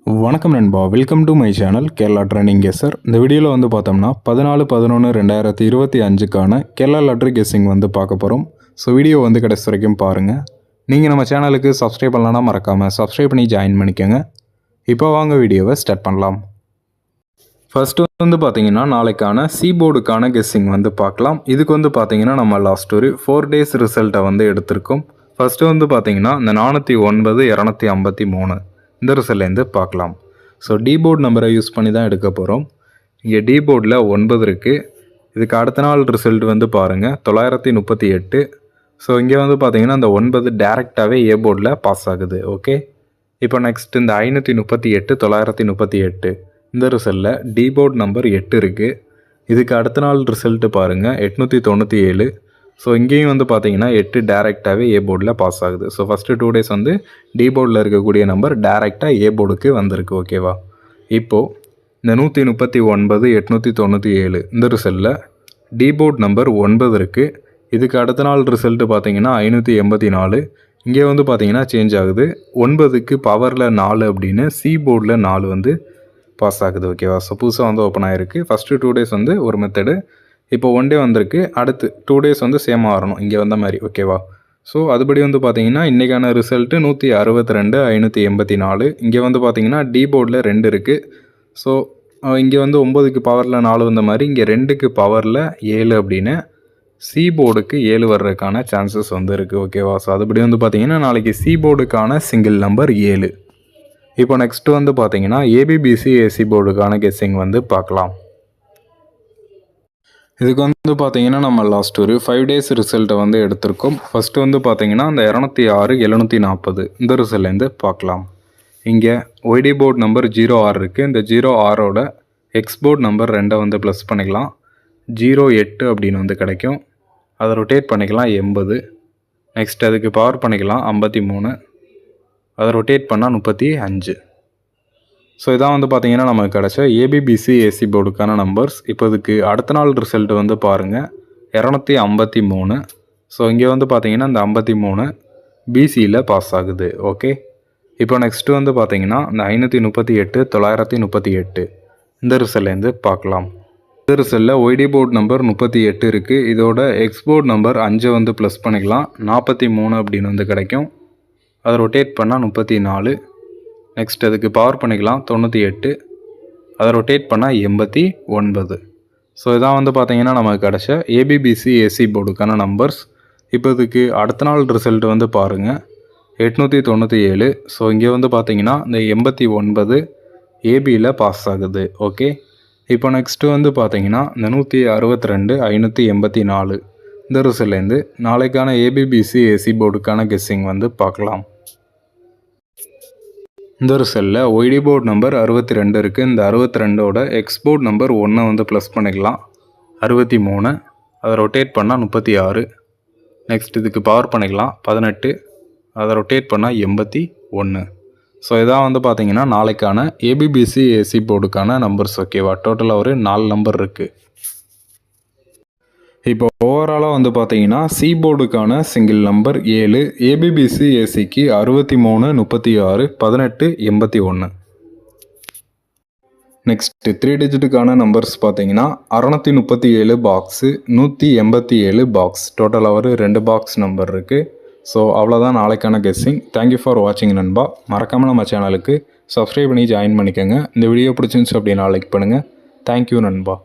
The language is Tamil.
வணக்கம் நண்பா, welcome to my channel Kerala trending guesser. இந்த வீடியோவில் வந்து பார்த்தோம்னா 14/11/2025க்கான கேரளா லாட்ரி கெஸ்ஸிங் வந்து பார்க்க போகிறோம். ஸோ வீடியோ வந்து கடைசி வரைக்கும் பாருங்கள். நீங்கள் நம்ம சேனலுக்கு சப்ஸ்கிரைப் பண்ணலன்னா மறக்காமல் சப்ஸ்கிரைப் பண்ணி ஜாயின் பண்ணிக்கோங்க. இப்போ வாங்க வீடியோவை ஸ்டார்ட் பண்ணலாம். ஃபஸ்ட்டு வந்து பார்த்தீங்கன்னா நாளைக்கான போர்டுக்கான கெஸ்ஸிங் வந்து பார்க்கலாம். இதுக்கு வந்து பார்த்தீங்கன்னா நம்ம லாஸ்ட் ஒரு 4 days ரிசல்ட்டை வந்து எடுத்திருக்கோம். ஃபஸ்ட்டு வந்து பார்த்தீங்கன்னா இந்த 409 253 இந்த ரிசல்ட்லேருந்து பார்க்கலாம். ஸோ போர்டு நம்பரை யூஸ் பண்ணி தான் எடுக்க போகிறோம். இங்கே போர்டில் 9 இருக்குது. இதுக்கு அடுத்த நாள் ரிசல்ட் வந்து பாருங்கள் 938. ஸோ இங்கே வந்து பார்த்தீங்கன்னா இந்த 9 டேரெக்டாகவே போர்டில் பாஸ் ஆகுது. ஓகே, இப்போ நெக்ஸ்ட் இந்த 538 938 இந்த ரிசல்ட்டில் போர்டு நம்பர் 8 இருக்குது. இதுக்கு அடுத்த நாள் ரிசல்ட்டு பாருங்கள் 897. ஸோ இங்கேயும் வந்து பார்த்தீங்கன்னா 8 டேரெக்டாகவே போர்டில் பாஸ் ஆகுது. ஸோ ஃபஸ்ட்டு 2 days வந்து போர்டில் இருக்கக்கூடிய நம்பர் டேரெக்டாக போர்டுக்கு வந்திருக்கு. ஓகேவா, இப்போது இந்த 139 897 இந்த ரிசல்ட்டில் போர்டு நம்பர் 9 இருக்குது. இதுக்கு அடுத்த நாள் ரிசல்ட்டு பார்த்தீங்கன்னா 584. இங்கே வந்து பார்த்தீங்கன்னா சேஞ்ச் ஆகுது. 9க்கு பவரில் 4 அப்படின்னு போர்டில் 4 வந்து பாஸ் ஆகுது. ஓகேவா, ஸோ புதுசாக வந்து ஓப்பன் ஆகிருக்கு. ஃபஸ்ட்டு 2 days வந்து ஒரு மெத்தடு, இப்போ 1 day வந்திருக்கு. அடுத்து 2 days வந்து சேமாக வரணும் இங்கே வந்த மாதிரி. ஓகேவா, ஸோ அதுபடி வந்து பார்த்தீங்கன்னா இன்றைக்கான ரிசல்ட்டு 162 584. இங்கே வந்து பார்த்தீங்கன்னா போர்டில் 2 இருக்குது. ஸோ இங்கே வந்து 9க்கு பவரில் 4 வந்த மாதிரி இங்கே 2க்கு பவரில் 7 அப்படின்னு போர்டுக்கு 7 வர்றதுக்கான சான்சஸ் வந்து இருக்குது. ஓகேவா, ஸோ அதுபடி வந்து பார்த்தீங்கன்னா நாளைக்கு போர்டுக்கான சிங்கிள் நம்பர் 7. இப்போ நெக்ஸ்ட்டு வந்து பார்த்தீங்கன்னா ஏபிபிசி ஏசி போர்டுக்கான கெஸ்ஸிங் வந்து பார்க்கலாம். இதுக்கு வந்து பார்த்தீங்கன்னா நம்ம லாஸ்ட் ஒரு 5 days ரிசல்ட்டை வந்து எடுத்திருக்கோம். ஃபஸ்ட்டு வந்து பார்த்தீங்கன்னா இந்த 206 740 இந்த ரிசல்ட்லேருந்து பார்க்கலாம். இங்கே ஒய்டி போர்டு நம்பர் 06 இருக்குது. இந்த 06ஓட போர்டு நம்பர் 2 வந்து ப்ளஸ் பண்ணிக்கலாம். 08 அப்படின்னு வந்து கிடைக்கும். அதை ரொட்டேட் பண்ணிக்கலாம் 80. நெக்ஸ்ட் அதுக்கு பவர் பண்ணிக்கலாம் 53. அதை ரொட்டேட் பண்ணால் 35. ஸோ இதான் வந்து பார்த்தீங்கன்னா நமக்கு கிடச்ச ஏபிபிசி ஏசி போர்டுக்கான நம்பர்ஸ். இப்போ இதுக்கு அடுத்த நாள் ரிசல்ட் வந்து பாருங்கள் 253. ஸோ இங்கே வந்து பார்த்தீங்கன்னா இந்த 53 பிசியில் பாஸ் ஆகுது. ஓகே, இப்போ நெக்ஸ்ட்டு வந்து பார்த்தீங்கன்னா இந்த 538 938 இந்த ரிசல்ட்லேருந்து பார்க்கலாம். இந்த ரிசல்ட்டில் ஒய்டி போர்டு நம்பர் 38 இருக்குது. இதோட போர்டு நம்பர் 5 வந்து ப்ளஸ் பண்ணிக்கலாம் 43 அப்படின்னு வந்து கிடைக்கும். அதை ரொட்டேட் பண்ணால் 34. நெக்ஸ்ட் அதுக்கு பவர் பண்ணிக்கலாம் 98. அதை ரொட்டேட் பண்ணால் 89. ஸோ இதான் வந்து பார்த்தீங்கன்னா நமக்கு கிடச்ச ஏபிபிசி ஏசி போர்டுக்கான நம்பர்ஸ். இப்போ இதுக்கு அடுத்த நாள் ரிசல்ட் வந்து பாருங்கள் 897. ஸோ இங்கே வந்து பார்த்தீங்கன்னா இந்த 89 ஏபியில் பாஸ் ஆகுது. ஓகே, இப்போ நெக்ஸ்ட்டு வந்து பார்த்தீங்கன்னா இந்த 162 584 இந்த ரிசல்ட்லேருந்து நாளைக்கான ஏபிபிசி ஏசி போர்டுக்கான கெஸ்ஸிங் வந்து பார்க்கலாம். இந்த ரிசல்ட்டில் ஒய்டி போர்டு நம்பர் 62 இருக்குது. இந்த 62ஓட போர்டு நம்பர் 1 வந்து ப்ளஸ் பண்ணிக்கலாம் 63. அதை ரொட்டேட் பண்ணால் 36. நெக்ஸ்ட் இதுக்கு பவர் பண்ணிக்கலாம் 18. அதை ரொட்டேட் பண்ணால் 81. ஸோ இதான் வந்து பார்த்தீங்கன்னா நாளைக்கான ஏபிபிசி ஏசி போர்டுக்கான நம்பர்ஸ். ஓகேவா, டோட்டலாக ஒரு 4 நம்பர் இருக்குது. இப்போ ஓவராலாக வந்து பார்த்தீங்கன்னா போர்டுக்கான சிங்கிள் நம்பர் 7, ஏபிபிசி ஏசிக்கு 63 36 18 81. நெக்ஸ்ட்டு 3 டிஜிட்டுக்கான நம்பர்ஸ் பார்த்தீங்கன்னா 637 பாக்ஸு 187 பாக்ஸ், டோட்டலாக ஒரு 2 பாக்ஸ் நம்பர் இருக்குது. ஸோ அவ்வளோதான் நாளைக்கான கெஸ்ஸிங். தேங்க்யூ ஃபார் வாட்சிங் நண்பா. மறக்காமல் நம்ம சேனலுக்கு சப்ஸ்கிரைப் பண்ணி ஜாயின் பண்ணிக்கோங்க. இந்த வீடியோ பிடிச்சிருந்துச்சு அப்படின்னா லைக் பண்ணுங்கள். தேங்க்யூ நண்பா.